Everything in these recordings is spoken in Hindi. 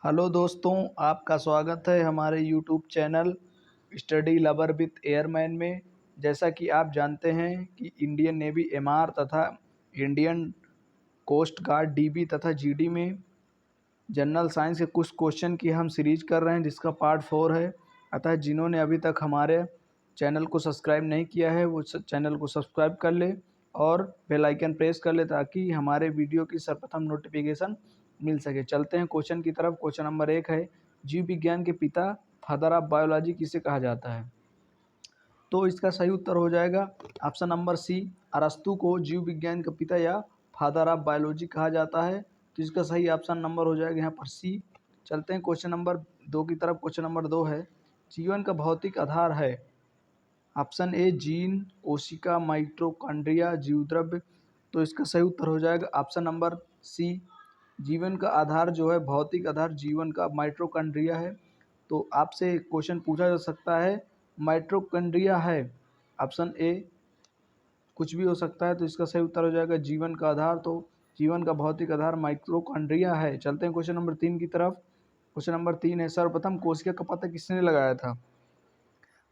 हेलो दोस्तों, आपका स्वागत है हमारे YouTube channel study lover with airman में। जैसा कि आप जानते हैं कि इंडियन नेवी एमआर तथा इंडियन कोस्ट गार्ड डीबी तथा जीडी में जनरल साइंस के कुछ क्वेश्चन की हम सीरीज कर रहे हैं, जिसका पार्ट 4 है। अतः जिन्होंने अभी तक हमारे चैनल को सब्सक्राइब नहीं किया है वो चैनल को सब्सक्राइब कर ले और बेल आइकन प्रेस कर ले, ताकि हमारे वीडियो की सर्वप्रथम नोटिफिकेशन मिल सके। चलते हैं क्वेश्चन की तरफ। क्वेश्चन नंबर 1 है, जीव विज्ञान के पिता फादर ऑफ बायोलॉजी किसे कहा जाता है? तो इसका सही उत्तर हो जाएगा ऑप्शन नंबर सी, अरस्तु को जीव विज्ञान का पिता या फादर ऑफ बायोलॉजी कहा जाता है। तो इसका सही ऑप्शन नंबर हो जाएगा यहाँ पर सी। चलते हैं क्वेश्चन नंबर 2 की तरफ। क्वेश्चन नंबर 2 है, जीवन का भौतिक आधार है। ऑप्शन ए जीन, कोशिका, माइटोकॉन्ड्रिया, जीवद्रव्य। तो इसका सही उत्तर हो जाएगा ऑप्शन नंबर सी। जीवन का आधार जो है, भौतिक आधार जीवन का माइटोकॉन्ड्रिया है। तो आपसे क्वेश्चन पूछा जा सकता है माइटोकॉन्ड्रिया है, ऑप्शन ए कुछ भी हो सकता है। तो इसका सही उत्तर हो जाएगा जीवन का आधार। तो जीवन का भौतिक आधार माइटोकॉन्ड्रिया है। चलते हैं क्वेश्चन नंबर 3 की तरफ। क्वेश्चन नंबर 3 है, सर्वप्रथम कोशिका का पता किसने लगाया था?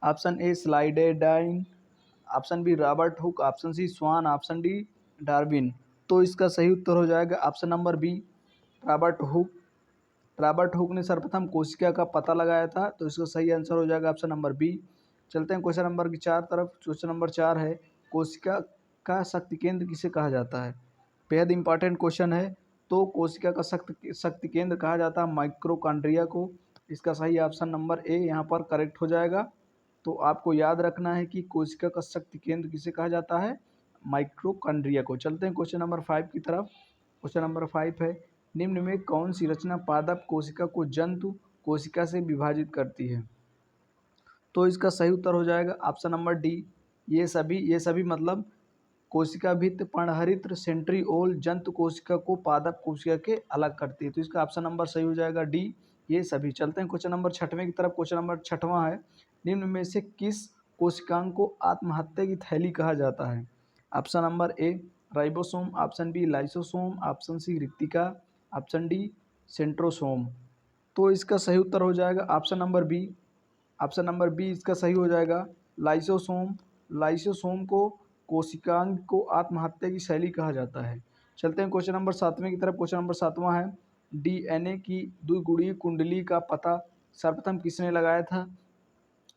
ऑप्शन ए स्लाइडेडाइन, option B Robert Hooke, option C Schwann, option D Darwin. तो इसका सही उत्तर हो जाएगा option number B, Robert Hooke. Robert Hooke ने सर्वप्रथम कोशिका का पता लगाया था। तो इसका सही आंसर हो जाएगा ऑप्शन नंबर बी। चलते हैं क्वेश्चन नंबर की 4 तरफ। क्वेश्चन नंबर 4 है, कोशिका का शक्ति केंद्र किसे कहा जाता है? बेहद इंपॉर्टेंट क्वेश्चन है। तो कोशिका का शक्ति केंद्र कहा जाता है माइक्रोकॉन्ड्रिया को। इसका सही ऑप्शन नंबर ए यहाँ पर करेक्ट हो जाएगा। तो आपको याद रखना है कि कोशिका का शक्ति केंद्र किसे कहा जाता है? माइक्रोकॉन्ड्रिया को। चलते हैं क्वेश्चन नंबर 5 की तरफ। क्वेश्चन नंबर 5 है, निम्न में कौन सी रचना पादप कोशिका को जंतु कोशिका से विभाजित करती है? तो इसका सही उत्तर हो जाएगा ऑप्शन नंबर डी, ये सभी मतलब कोशिका भित्ति, पर्णहरित्र, सेंट्रीओल जंतु कोशिका को पादप कोशिका के अलग करती है। तो इसका ऑप्शन नंबर सही हो जाएगा डी, ये सभी। चलते हैं क्वेश्चन नंबर 6वें की तरफ। क्वेश्चन नंबर 6वां है, निम्न में से किस कोशिकांग को आत्महत्या की थैली कहा जाता है? Option number A ribosome, option B lysosome, option C रिक्तिका, ऑप्शन डी सेंट्रोसोम। तो इसका सही उत्तर हो जाएगा option number B. Option number B इसका सही हो जाएगा लाइसोसोम। लाइसोसोम को कोशिकांग को आत्महत्या की शैली कहा जाता है। चलते हैं क्वेश्चन नंबर 7वें की तरफ। क्वेश्चन नंबर 7वां है, डीएनए की द्विगुणीय कुंडली का पता सर्वप्रथम किसने लगाया था?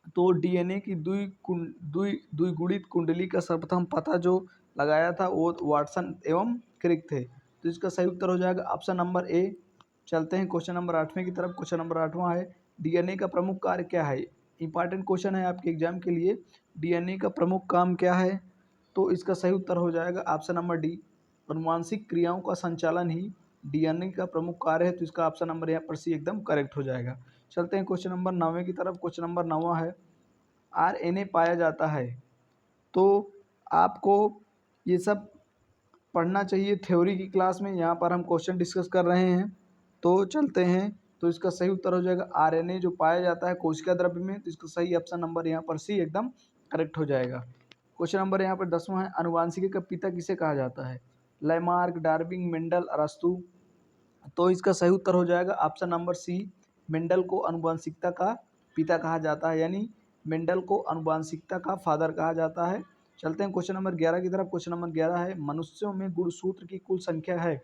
तो डीएनए की द्विगुणित कुंडली का सर्वप्रथम पता जो लगाया था वो वाटसन एवं क्रिक थे। तो इसका सही उत्तर हो जाएगा ऑप्शन नंबर ए। चलते हैं क्वेश्चन नंबर 8वें की तरफ। क्वेश्चन नंबर 8वां है, डीएनए का प्रमुख कार्य क्या है? इंपॉर्टेंट क्वेश्चन है आपके एग्जाम के लिए। डीएनए का प्रमुख काम क्या है? तो इसका सही उत्तर हो जाएगा ऑप्शन नंबर डी, अनुवांशिक क्रियाओं का संचालन ही डीएनए का प्रमुख कार्य है। तो इसका ऑप्शन नंबर यहाँ पर सी एकदम करेक्ट हो जाएगा। चलते हैं क्वेश्चन नंबर 9वें की तरफ। क्वेश्चन नंबर 9वां है, आरएनए पाया जाता है। तो आपको ये सब पढ़ना चाहिए थ्योरी की क्लास में। यहाँ पर हम क्वेश्चन डिस्कस कर रहे हैं। तो चलते हैं। तो इसका सही उत्तर हो जाएगा आरएनए जो पाया जाता है कोशिका द्रव्य में। तो इसका सही ऑप्शन नंबर यहाँ पर सी एकदम करेक्ट हो जाएगा। क्वेश्चन नंबर यहाँ पर 10वां है, आनुवांशिकी का पिता किसे कहा जाता है? लैमार्क, डार्विन, मेंडल, अरस्तु। तो इसका सही उत्तर हो जाएगा ऑप्शन नंबर सी, मेंडल को आनुवंशिकता का पिता कहा जाता है, यानी मेंडल को आनुवंशिकता का फादर कहा जाता है। चलते हैं क्वेश्चन नंबर 11 की तरफ। क्वेश्चन नंबर 11 है, मनुष्यों में गुणसूत्र की कुल संख्या है?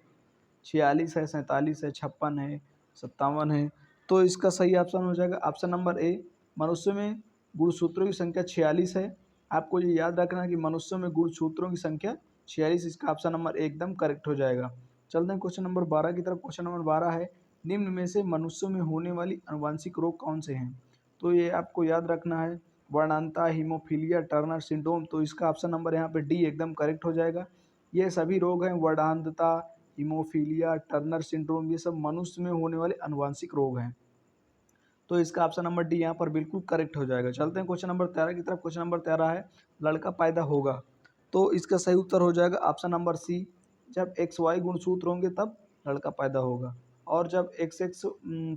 46 है, 47 है, 56 है, 57 है। तो इसका सही ऑप्शन हो जाएगा ऑप्शन नंबर ए, मनुष्यों में गुणसूत्रों की संख्या 46 है। आपको ये याद रखना है कि मनुष्यों में गुणसूत्रों की संख्या 46। इसका ऑप्शन नंबर ए एकदम करेक्ट हो जाएगा। चलते हैं क्वेश्चन नंबर 12 की तरफ। क्वेश्चन नंबर 12 है, निम्न में से मनुष्यों में होने वाली आनुवांशिक रोग कौन से हैं? तो ये आपको याद रखना है, वर्णांता, हीमोफीलिया, टर्नर सिंड्रोम। तो इसका ऑप्शन नंबर यहाँ पे डी एकदम करेक्ट हो जाएगा। ये सभी रोग हैं, वर्णांधता, हीमोफीलिया, टर्नर सिंड्रोम, ये सब मनुष्य में होने वाले आनुवांशिक रोग हैं। तो इसका ऑप्शन नंबर डी यहाँ पर बिल्कुल करेक्ट हो जाएगा। चलते हैं क्वेश्चन नंबर 13 की तरफ। क्वेश्चन नंबर 13 है, लड़का पैदा होगा। तो इसका सही उत्तर हो जाएगा ऑप्शन नंबर सी, जब एक्स वाई गुणसूत्र होंगे तब लड़का पैदा होगा। और जब एक्स एक्स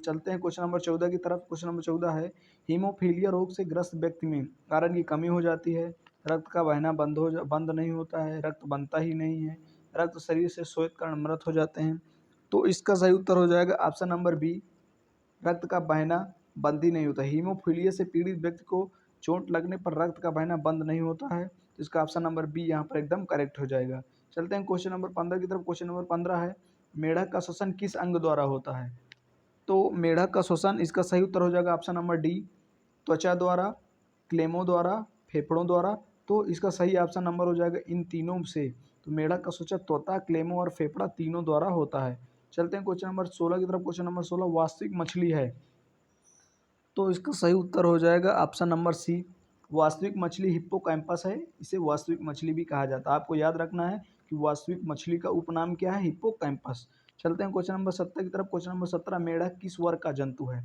चलते हैं क्वेश्चन नंबर 14 की तरफ। क्वेश्चन नंबर 14 है, हीमोफीलिया रोग से ग्रस्त व्यक्ति में आयरन की कमी हो जाती है, रक्त का बहना बंद नहीं होता है, रक्त बनता ही नहीं है, रक्त शरीर से स्वेत कण मृत हो जाते हैं। तो इसका सही उत्तर हो जाएगा ऑप्शन नंबर बी, रक्त का बहना बंद ही नहीं होता। हीमोफीलिया से पीड़ित व्यक्ति को चोट लगने पर रक्त का बहना बंद नहीं होता है, तो इसका ऑप्शन नंबर बी यहाँ पर एकदम करेक्ट हो जाएगा। चलते हैं क्वेश्चन नंबर 15 की तरफ। क्वेश्चन नंबर 15 है, मेढक का श्वसन किस अंग द्वारा होता है? तो मेढक का श्वसन, इसका सही उत्तर हो जाएगा ऑप्शन नंबर डी, त्वचा द्वारा, क्लेमों द्वारा, फेफड़ों द्वारा। तो इसका सही ऑप्शन नंबर हो जाएगा इन तीनों से। तो मेढक का श्वसन त्वचा, क्लेमों और फेफड़ा तीनों द्वारा होता है। चलते हैं क्वेश्चन नंबर 16 की तरफ। क्वेश्चन नंबर 16, वास्तविक मछली है, तो इसका सही उत्तर हो जाएगा ऑप्शन नंबर सी, वास्तविक मछली हिप्पोकैम्पस है। इसे वास्तविक मछली भी कहा जाता है। आपको याद रखना है कि वास्तविक मछली का उपनाम क्या है? हिप्पोकैम्पस। चलते हैं क्वेश्चन नंबर 17 की तरफ। क्वेश्चन नंबर 17, मेढक किस वर्ग का जंतु है?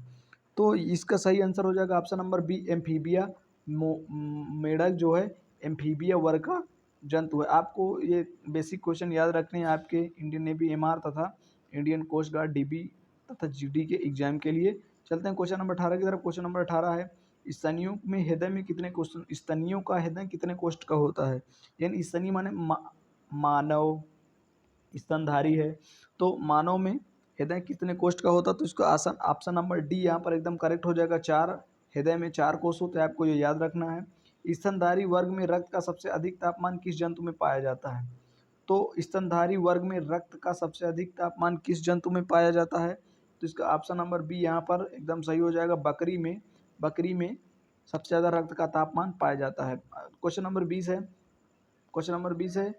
तो इसका सही आंसर हो जाएगा ऑप्शन नंबर बी, एम्फीबिया। मेढक जो है एम्फीबिया वर्ग का जंतु है। आपको ये बेसिक क्वेश्चन याद रखने हैं आपके इंडियन नेवी एमआर तथा इंडियन कोस्ट गार्ड डीबी तथा जीडी के एग्जाम के लिए। चलते हैं क्वेश्चन नंबर 18 की तरफ। क्वेश्चन नंबर 18 है, स्तनियों में हृदय में कितने कोष्ठ, स्तनियों का हृदय कितने कोष्ठ का होता है? यानी स्तनी माने मानव, स्तनधारी है, तो मानव में हृदय कितने कोष्ठ का होता है? तो इसका आसन ऑप्शन नंबर डी यहाँ पर एकदम करेक्ट हो जाएगा। 4, हृदय में 4 कोष होते हैं, आपको ये याद रखना है। स्तनधारी वर्ग में रक्त का सबसे अधिक तापमान किस जंतु में पाया जाता है? तो स्तनधारी वर्ग में रक्त का सबसे अधिक तापमान किस जंतु में पाया जाता है? तो इसका ऑप्शन नंबर बी यहाँ पर एकदम सही हो जाएगा, बकरी में। बकरी में सबसे ज़्यादा रक्त का तापमान पाया जाता है। क्वेश्चन नंबर 20 है, क्वेश्चन नंबर 20 है,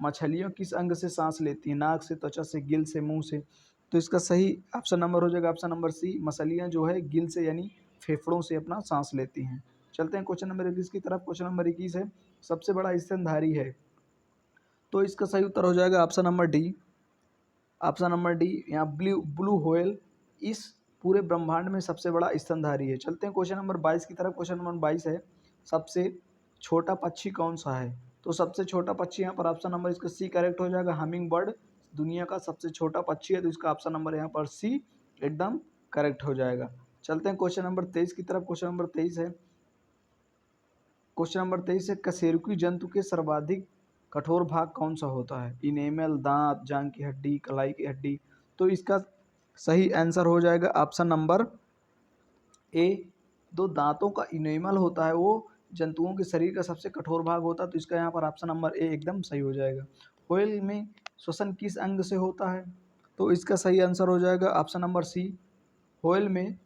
मछलियाँ किस अंग से सांस लेती हैं? नाक से, त्वचा से, गिल से, मुंह से। तो इसका सही ऑप्शन नंबर हो जाएगा ऑप्शन नंबर सी, मछलियाँ जो है गिल से यानी फेफड़ों से अपना सांस लेती हैं। चलते हैं क्वेश्चन नंबर 21 की तरफ। क्वेश्चन नंबर 21 है, सबसे बड़ा स्तनधारी है, तो इसका सही उत्तर हो जाएगा option number D. Option number D, यहाँ ब्लू व्हेल इस पूरे ब्रह्मांड में सबसे बड़ा स्तनधारी है। चलते हैं क्वेश्चन नंबर 22 की तरफ। क्वेश्चन नंबर 22 है, सबसे छोटा पक्षी कौन सा है? तो सबसे छोटा पक्षी यहाँ पर ऑप्शन नंबर इसका सी करेक्ट हो जाएगा, हमिंग बर्ड दुनिया का सबसे छोटा पक्षी है, तो इसका ऑप्शन नंबर यहाँ पर सी एकदम करेक्ट हो जाएगा। चलते हैं क्वेश्चन नंबर 23 की तरफ। क्वेश्चन नंबर 23 है, क्वेश्चन नंबर 23 है, कशेरुकी जंतु के सर्वाधिक कठोर भाग कौन सा होता है? इनेमल, दांत, जांग की हड्डी, कलाई की हड्डी। तो इसका सही आंसर हो जाएगा ऑप्शन नंबर ए, दो दांतों का इनेमल होता है, वो जंतुओं के शरीर का सबसे कठोर भाग होता है, तो इसका यहाँ पर ऑप्शन नंबर ए एकदम सही हो जाएगा। व्हेल में श्वसन किस अंग से होता है? तो इसका सही आंसर हो जाएगा ऑप्शन नंबर सी, व्हेल में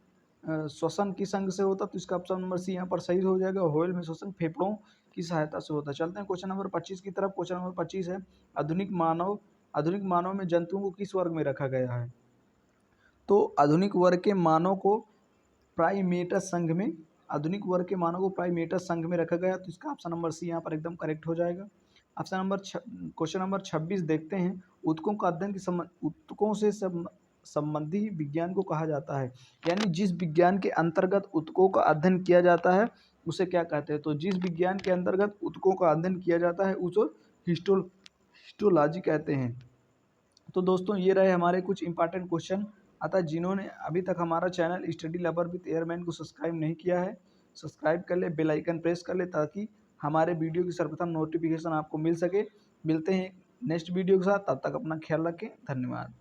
श्वसन किस अंग से होता है? तो इसका ऑप्शन नंबर सी यहाँ पर सही हो जाएगा, व्हेल में श्वसन फेफड़ों की सहायता से होता है। चलते हैं क्वेश्चन नंबर 25 की तरफ। क्वेश्चन नंबर 25 है, आधुनिक मानव में जंतुओं को किस वर्ग में रखा गया है? तो आधुनिक वर्ग के मानव को प्राइमेटस संघ में, आधुनिक वर्ग के मानव को प्राइमेटस संघ में रखा गया, तो इसका ऑप्शन नंबर सी यहाँ पर एकदम करेक्ट हो जाएगा। ऑप्शन नंबर क्वेश्चन नंबर 26 देखते हैं, ऊतकों का अध्ययन ऊतकों से संबंधी विज्ञान को कहा जाता है? यानी जिस विज्ञान के अंतर्गत ऊतकों का अध्ययन किया जाता है उसे क्या कहते हैं? तो जिस विज्ञान के अंतर्गत ऊतकों का अध्ययन किया जाता है उसे हिस्टोलॉजी कहते हैं। तो दोस्तों ये रहे हमारे कुछ इंपॉर्टेंट क्वेश्चन। अतः जिन्होंने अभी तक हमारा channel study lover with airman को सब्सक्राइब नहीं किया है, सब्सक्राइब कर ले, बेल आइकन प्रेस कर ले, ताकि हमारे वीडियो की सर्वप्रथम नोटिफिकेशन आपको मिल सके। मिलते हैं नेक्स्ट वीडियो के साथ, तब तक अपना ख्याल रखें। धन्यवाद।